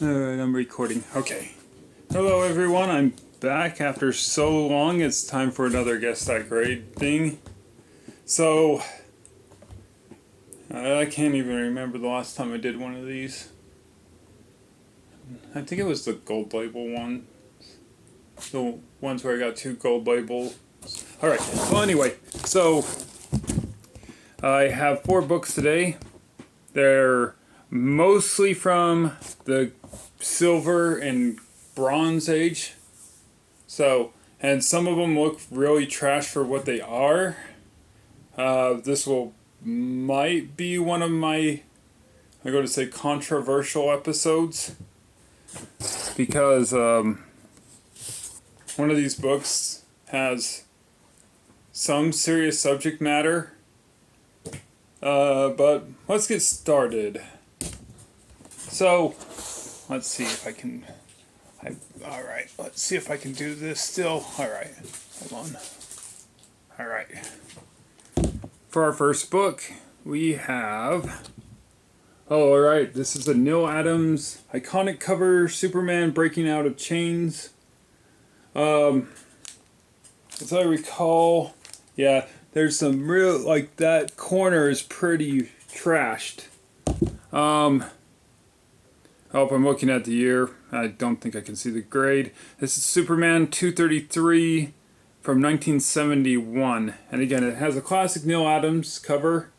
Alright, I'm recording. Okay. Hello everyone, I'm back after so long. It's time for another Guess That Grade thing. So, I can't even remember the last time I did one of these. I think it was the gold label one. The ones where I got 2 gold labels. Alright, well anyway, so I have 4 books today. They're mostly from the Silver and Bronze Age. So, and some of them look really trash for what they are. This might be one of my, I'm going to say, controversial episodes. Because one of these books has some serious subject matter. But let's get started. So, let's see if I can. Alright, let's see if I can do this still. Alright, hold on. Alright. For our first book, we have. Oh, alright, this is a Neal Adams iconic cover, Superman breaking out of chains. As I recall, yeah, there's some real, like, that corner is pretty trashed. Oh, I'm looking at the year. I don't think I can see the grade. This is Superman 233 from 1971. And again, it has a classic Neal Adams cover.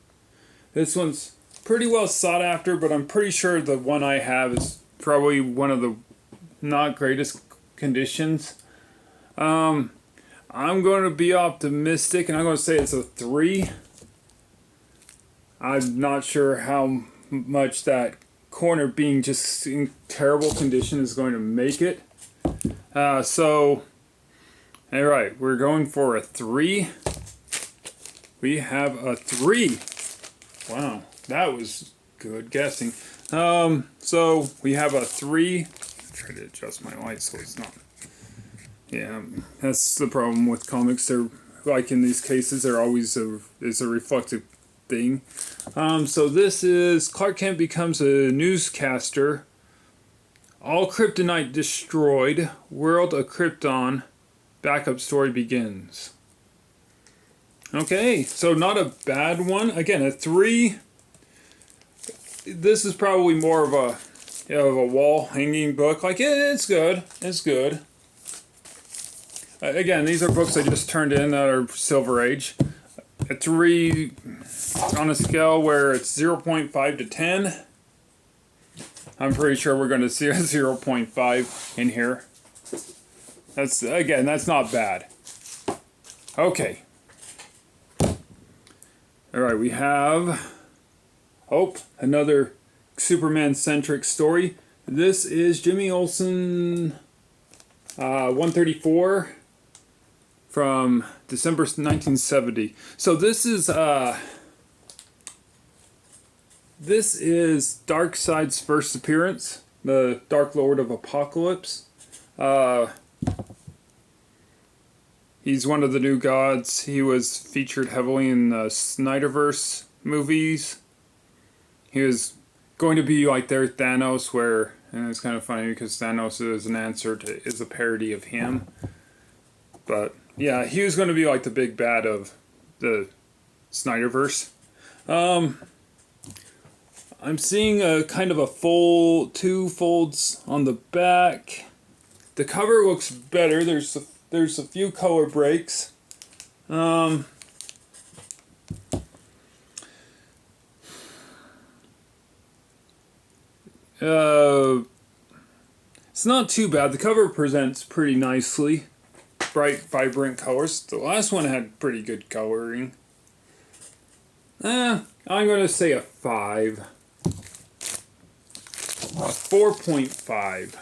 This one's pretty well sought after, but I'm pretty sure the one I have is probably one of the not greatest conditions. I'm going to be optimistic, and I'm going to say it's a 3. I'm not sure how much that corner being just in terrible condition is going to make it. So, alright, we're going for a 3. We have a 3. Wow, that was good guessing. So we have a 3. I'll try to adjust my light so it's not. Yeah, that's the problem with comics. They're, like in these cases, they're always is a reflective thing. So this is Clark Kent becomes a newscaster. All kryptonite destroyed. World of Krypton. Backup story begins. Okay, so not a bad one. Again, a 3. This is probably more of a wall hanging book. Like it's good. It's good. Again, these are books I just turned in that are Silver Age. A 3 on a scale where it's 0.5 to 10. I'm pretty sure we're going to see a 0.5 in here. That's not bad. Okay. Alright, we have another Superman-centric story. This is Jimmy Olsen 134 from December 1970. So this is Darkseid's first appearance, the Dark Lord of Apocalypse. He's one of the new gods. He was featured heavily in the Snyderverse movies. He was going to be like their Thanos, and it's kind of funny because Thanos is a parody of him. But yeah, he was going to be like the big bad of the Snyderverse. I'm seeing a kind of a 2 folds on the back. The cover looks better. There's a few color breaks. It's not too bad. The cover presents pretty nicely. Bright, vibrant colors. The last one had pretty good coloring. I'm going to say a 5. A 4.5.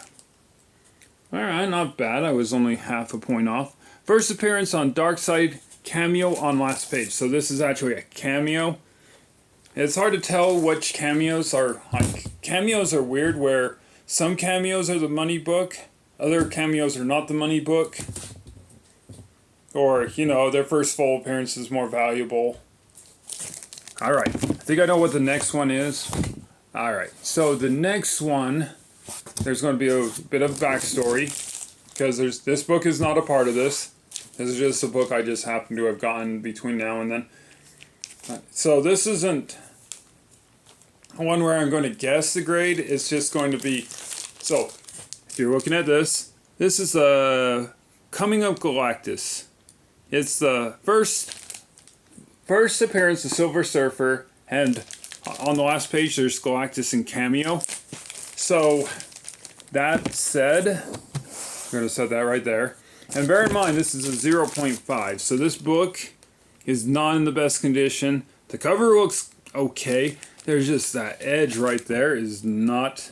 Alright, not bad. I was only half a point off. First appearance on Darkseid, cameo on last page. So this is actually a cameo. It's hard to tell which cameos are. Like, cameos are weird where some cameos are the money book, other cameos are not the money book. Or, their first full appearance is more valuable. Alright, I think I know what the next one is. Alright, so the next one there's going to be a bit of backstory, because this book is not a part of this. This is just a book I just happen to have gotten between now and then. So this isn't one where I'm going to guess the grade. It's just going to be, so if you're looking at this is Coming of Galactus. It's the first appearance of Silver Surfer, and on the last page there's Galactus in cameo. So that said, I'm going to set that right there. And bear in mind, this is a 0.5, so this book is not in the best condition. The cover looks okay. There's just that edge right there is not...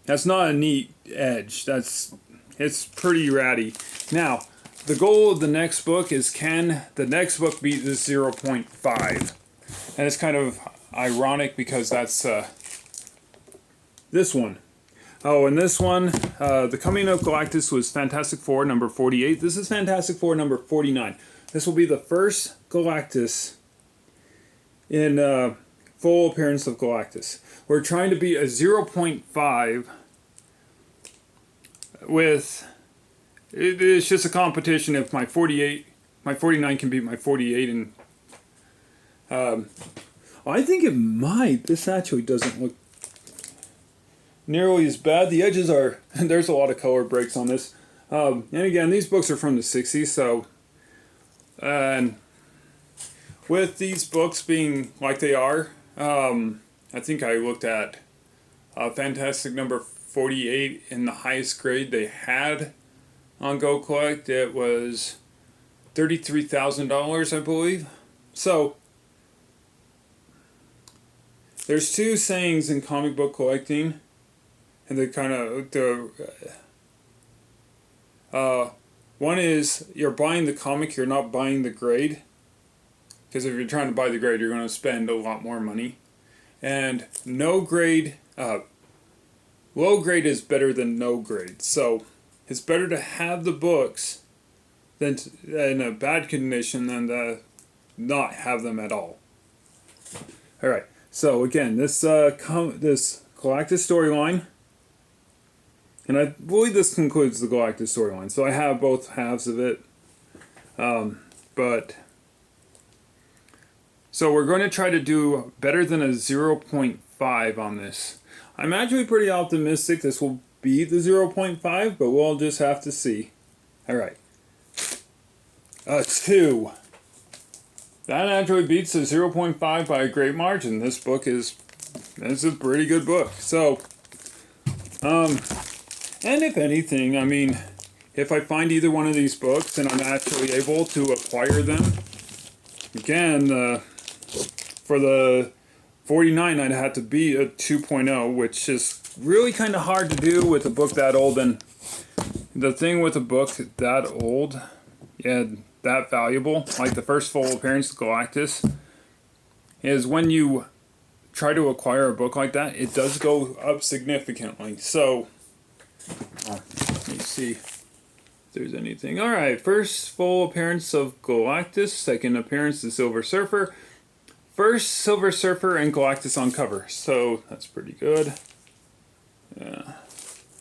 That's not a neat edge. It's pretty ratty. Now, the goal of the next book is, can the next book beat this 0.5? And it's kind of ironic because that's this one. Oh, and this one, The Coming of Galactus was Fantastic Four number 48. This is Fantastic Four number 49. This will be the first Galactus in full appearance of Galactus. We're trying to beat a 0.5 with... It's just a competition if my 49 can beat my 48, and I think it might. This actually doesn't look nearly as bad. The edges are, there's a lot of color breaks on this. And again, these books are from the 60s, so, and with these books being like they are, I think I looked at Fantastic number 48 in the highest grade they had on Go Collect. It was $33,000, I believe. So, there's two sayings in comic book collecting, and they kind of, one is, you're buying the comic, you're not buying the grade. Because if you're trying to buy the grade, you're going to spend a lot more money. And no grade, low grade is better than no grade. So it's better to have the books than in a bad condition than to not have them at all. All right. So again, this this Galactus storyline, and I believe this concludes the Galactus storyline. So I have both halves of it, but. So we're going to try to do better than a 0.5 on this. I'm actually pretty optimistic this will be the 0.5, but we'll just have to see. Alright. A 2. That actually beats the 0.5 by a great margin. This book is a pretty good book. So, and if anything, I mean, if I find either one of these books and I'm actually able to acquire them, again, for the 49, I'd have to beat a 2.0, which is really kind of hard to do with a book that old. And the thing with a book that old and that valuable, like the first full appearance of Galactus, is when you try to acquire a book like that, it does go up significantly. So, let me see if there's anything. Alright, first full appearance of Galactus, second appearance of Silver Surfer. First Silver Surfer and Galactus on cover, so that's pretty good. Yeah,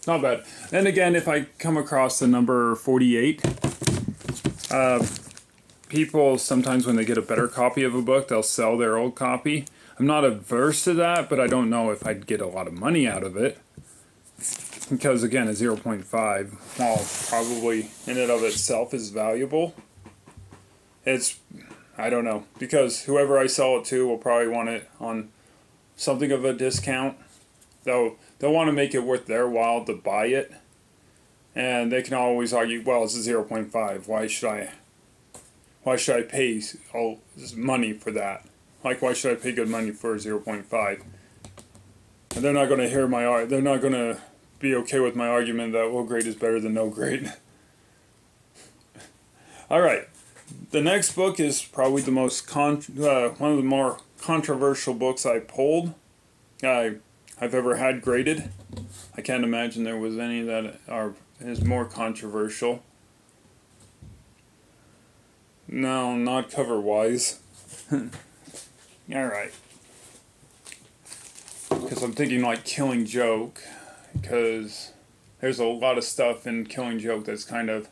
not bad. And again, if I come across the number 48, people sometimes when they get a better copy of a book, they'll sell their old copy. I'm not averse to that, but I don't know if I'd get a lot of money out of it. Because again, a 0.5, while probably in and of itself is valuable, it's... I don't know, because whoever I sell it to will probably want it on something of a discount. They'll want to make it worth their while to buy it. And they can always argue, well, it's a 0.5. Why should I pay all this money for that? Like, why should I pay good money for a 0.5? And they're not going to hear my they're not going to be okay with my argument that low grade is better than no grade. All right. The next book is probably the most one of the more controversial books I pulled. I've ever had graded. I can't imagine there was any that is more controversial. No, not cover wise. All right. because I'm thinking like Killing Joke, because there's a lot of stuff in Killing Joke that's kind of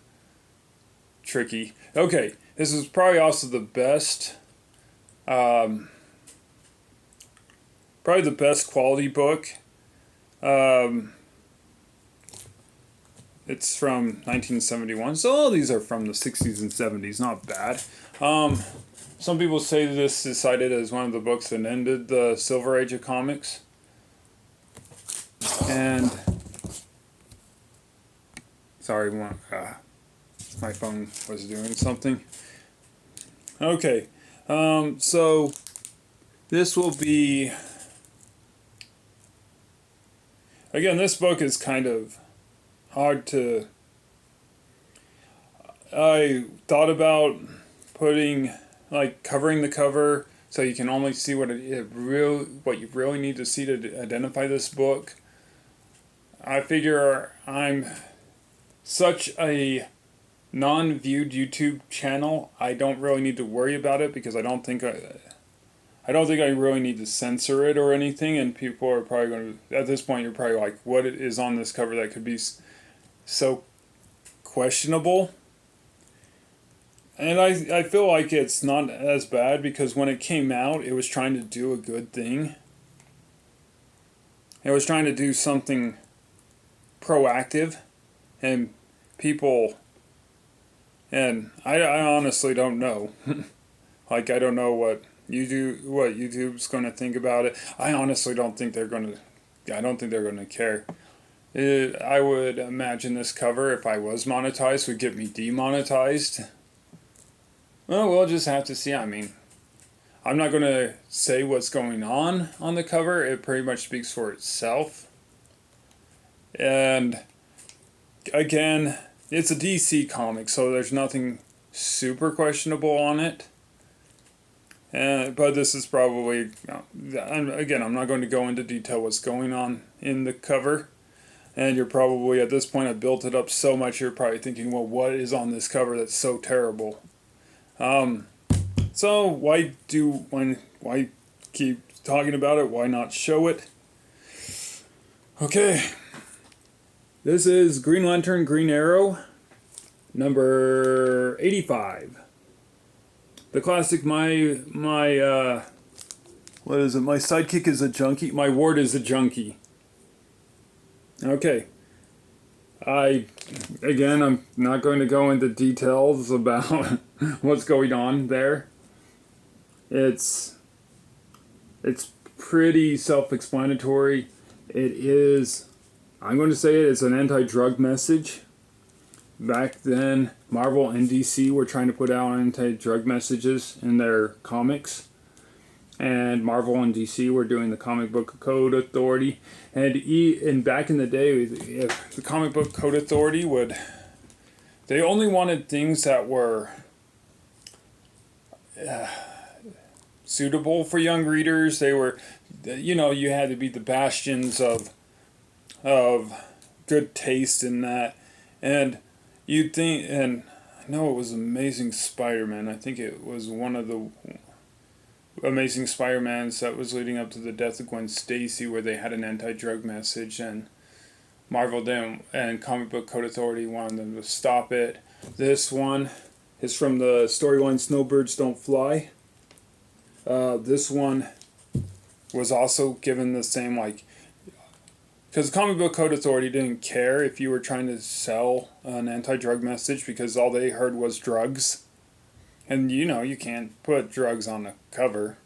tricky. Okay, this is probably also the best, probably the best quality book. It's from 1971, so all these are from the 60s and 70s, not bad. Some people say this is cited as one of the books that ended the Silver Age of comics. And sorry, my phone was doing something. Okay, so this will be, again, this book is kind of hard to, I thought about putting, like, covering the cover so you can only see what you really need to see to identify this book. I figure I'm such a non-viewed YouTube channel, I don't really need to worry about it, because I don't think I really need to censor it or anything, and people are probably going to, at this point, you're probably like, what is on this cover that could be so questionable? And I feel like it's not as bad, because when it came out, it was trying to do a good thing. It was trying to do something proactive, and people, and I honestly don't know. Like, I don't know what YouTube's going to think about it. I honestly don't think they're going to care. I would imagine this cover, if I was monetized, would get me demonetized. Well, we'll just have to see. I mean, I'm not going to say what's going on the cover. It pretty much speaks for itself. And again, it's a DC comic, so there's nothing super questionable on it. But this is probably, again, I'm not going to go into detail what's going on in the cover. And you're probably, at this point, I've built it up so much, you're probably thinking, well, what is on this cover that's so terrible? So why keep talking about it? Why not show it? Okay. This is Green Lantern, Green Arrow, number 85. The classic, my what is it? My sidekick is a junkie. My ward is a junkie. Okay. I'm not going to go into details about what's going on there. It's pretty self-explanatory. It is, I'm going to say it's an anti-drug message. Back then, Marvel and DC were trying to put out anti-drug messages in their comics. And Marvel and DC were doing the Comic Book Code Authority. And back in the day, if the Comic Book Code Authority they only wanted things that were suitable for young readers. They were, you had to be the bastions of good taste in that. And you'd think, and I know it was Amazing Spider-Man. I think it was one of the Amazing Spider-Mans that was leading up to the death of Gwen Stacy, where they had an anti-drug message, and Marvel didn't, and Comic Book Code Authority wanted them to stop it. This one is from the storyline Snowbirds Don't Fly. This one was also given the same, because the Comic Book Code Authority didn't care if you were trying to sell an anti-drug message, because all they heard was drugs. And you can't put drugs on the cover.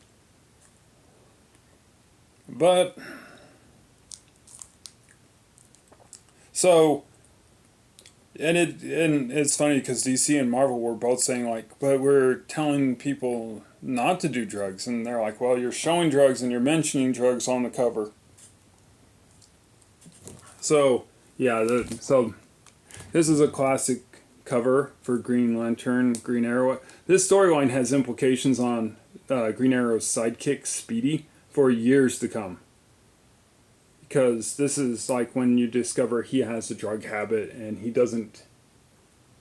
But, so, and it's funny because DC and Marvel were both saying, but we're telling people not to do drugs. And they're like, well, you're showing drugs and you're mentioning drugs on the cover. So, yeah, so this is a classic cover for Green Lantern, Green Arrow. This storyline has implications on Green Arrow's sidekick, Speedy, for years to come. Because this is like when you discover he has a drug habit and he doesn't,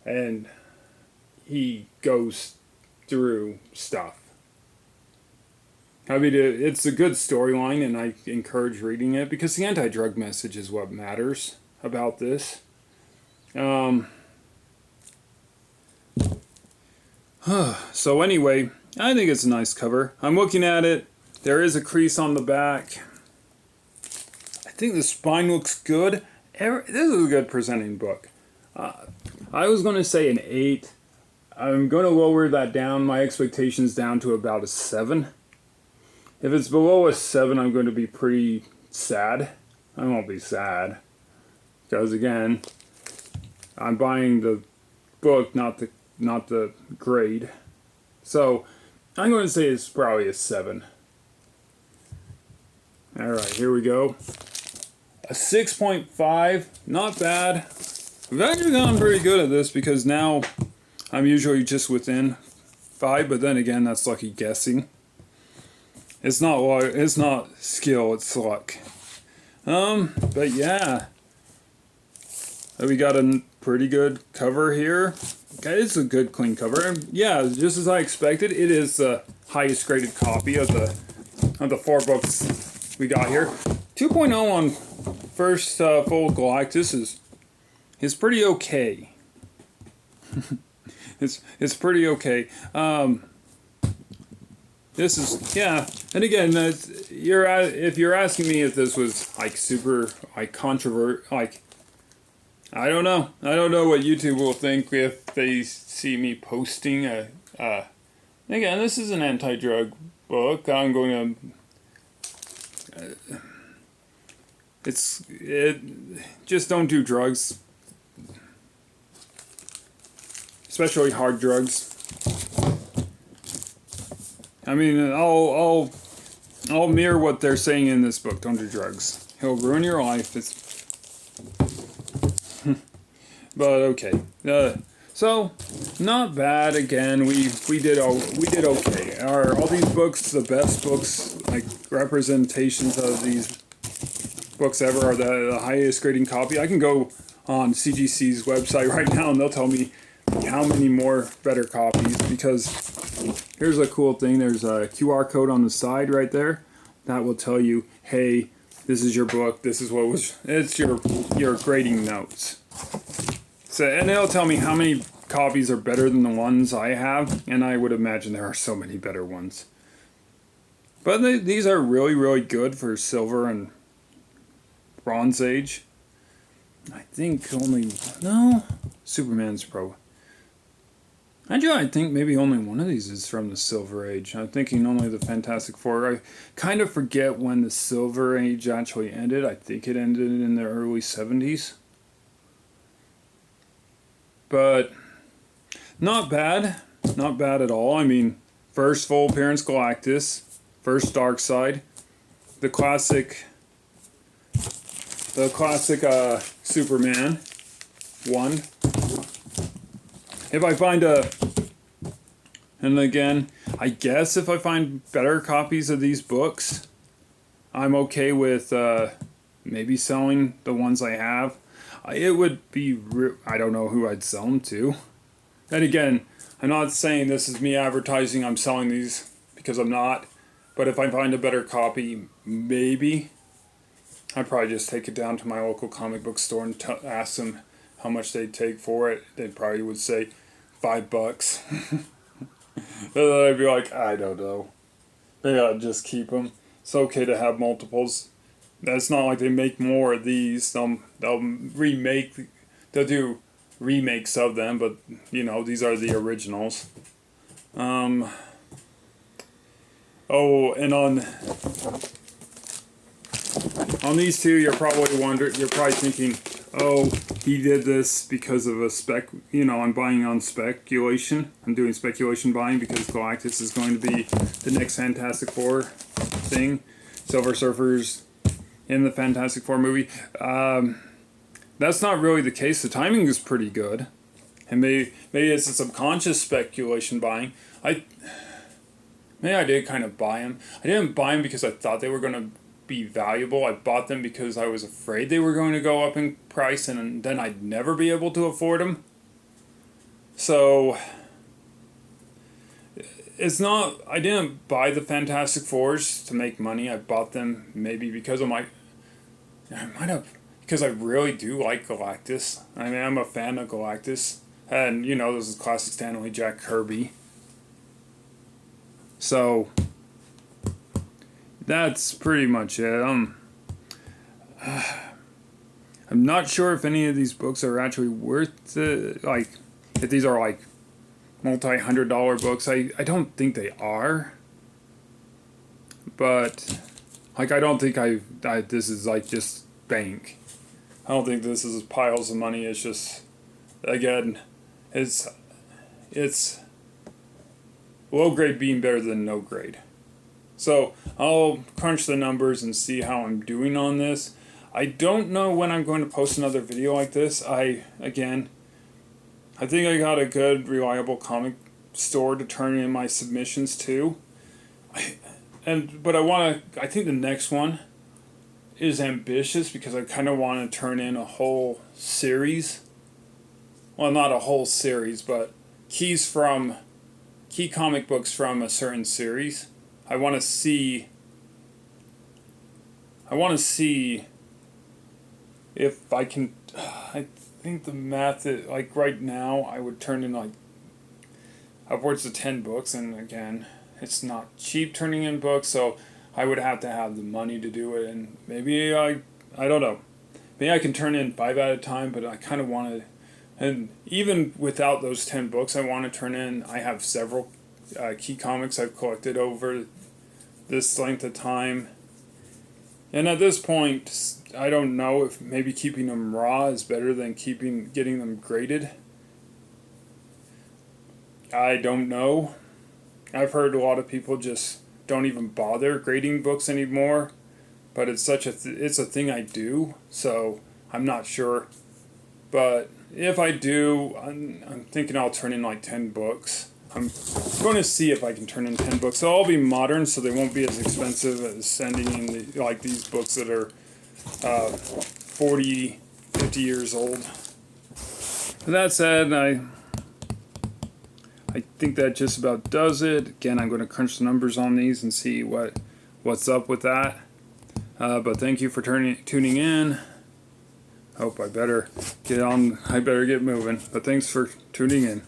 and he goes through stuff. I mean, it's a good storyline, and I encourage reading it because the anti-drug message is what matters about this. So anyway, I think it's a nice cover. I'm looking at it. There is a crease on the back. I think the spine looks good. This is a good presenting book. I was going to say an 8. I'm going to lower that down, my expectations down to about a 7. If it's below a 7, I'm going to be pretty sad. I won't be sad. Because again, I'm buying the book, not the grade. So, I'm going to say it's probably a 7. Alright, here we go. A 6.5, not bad. We've actually gotten pretty good at this because now I'm usually just within 5, but then again, that's lucky guessing. It's not skill, it's luck. But yeah. We got a pretty good cover here. Okay, it's a good clean cover. And yeah, just as I expected, it is the highest graded copy of the 4 books we got here. 2.0 on first full Galactus is pretty okay. it's pretty okay. This is, yeah, and again, if you're asking me if this was like super like controversial, like I don't know what YouTube will think if they see me posting a. Again, this is an anti-drug book. I'm going to. Just don't do drugs, especially hard drugs. I mean, I'll mirror what they're saying in this book. Don't do drugs. He'll ruin your life. But okay. So not bad. Again, we did okay. Are all these books the best books? Like representations of these books ever are the highest grading copy? I can go on CGC's website right now and they'll tell me how many more better copies, because here's a cool thing. There's a QR code on the side right there that will tell you, hey, this is your book. This is it's your grading notes. So, and it'll tell me how many copies are better than the ones I have, and I would imagine there are so many better ones. But these are really, really good for Silver and Bronze Age. I think Superman's Pro. Actually, I think maybe only one of these is from the Silver Age. I'm thinking only the Fantastic Four. I kind of forget when the Silver Age actually ended. I think it ended in the early 70s. But not bad. Not bad at all. I mean, first full appearance Galactus. First Darkseid. The classic Superman. 1. If I find and again, I guess if I find better copies of these books, I'm okay with maybe selling the ones I have. It would be, I don't know who I'd sell them to. And again, I'm not saying this is me advertising I'm selling these, because I'm not. But if I find a better copy, maybe I'd probably just take it down to my local comic book store and ask them how much they'd take for it. They probably would say $5. Then I'd be like, I don't know. Maybe I'd just keep them. It's okay to have multiples. It's not like they make more of these. They'll do remakes of them, but you know, these are the originals. Oh, and on these two, you're probably thinking, oh, he did this because of a spec, I'm buying on speculation. I'm doing speculation buying because Galactus is going to be the next Fantastic Four thing. Silver Surfer's in the Fantastic Four movie. That's not really the case. The timing is pretty good. And maybe it's a subconscious speculation buying. Maybe I did kind of buy them. I didn't buy them because I thought they were going to be valuable. I bought them because I was afraid they were going to go up in price and then I'd never be able to afford them. So it's not, I didn't buy the Fantastic Fours to make money. I bought them maybe because of my, I might have, because I really do like Galactus. I mean, I'm a fan of Galactus. And, you know, this is classic Stan Lee, Jack Kirby. So, that's pretty much it. I'm not sure if any of these books are actually worth it. Like, if these are like multi-$100 books. I don't think they are. But, like, I don't think this is like just bank. I don't think this is piles of money. It's just, again, it's low grade being better than no grade. So I'll crunch the numbers and see how I'm doing on this. I don't know when I'm going to post another video like this. I think I got a good, reliable comic store to turn in my submissions to. I think the next one is ambitious because I kind of want to turn in a whole series. Well, not a whole series, but key comic books from a certain series. I want to see if I can. I think the math is, like, right now I would turn in like upwards of 10 books, and again, it's not cheap turning in books, so I would have to have the money to do it, and maybe I don't know. Maybe I can turn in 5 at a time, but I kind of want to. And even without those 10 books, I want to turn in. I have several key comics I've collected over this length of time. And at this point, I don't know if maybe keeping them raw is better than getting them graded. I don't know. I've heard a lot of people just don't even bother grading books anymore. But it's it's a thing I do, so I'm not sure. But if I do, I'm thinking I'll turn in like 10 books. I'm going to see if I can turn in 10 books. They'll all be modern, so they won't be as expensive as sending in these books that are 40, 50 years old. With that said, I think that just about does it. Again, I'm going to crunch the numbers on these and see what's up with that. But thank you for tuning in. I better get moving. But thanks for tuning in.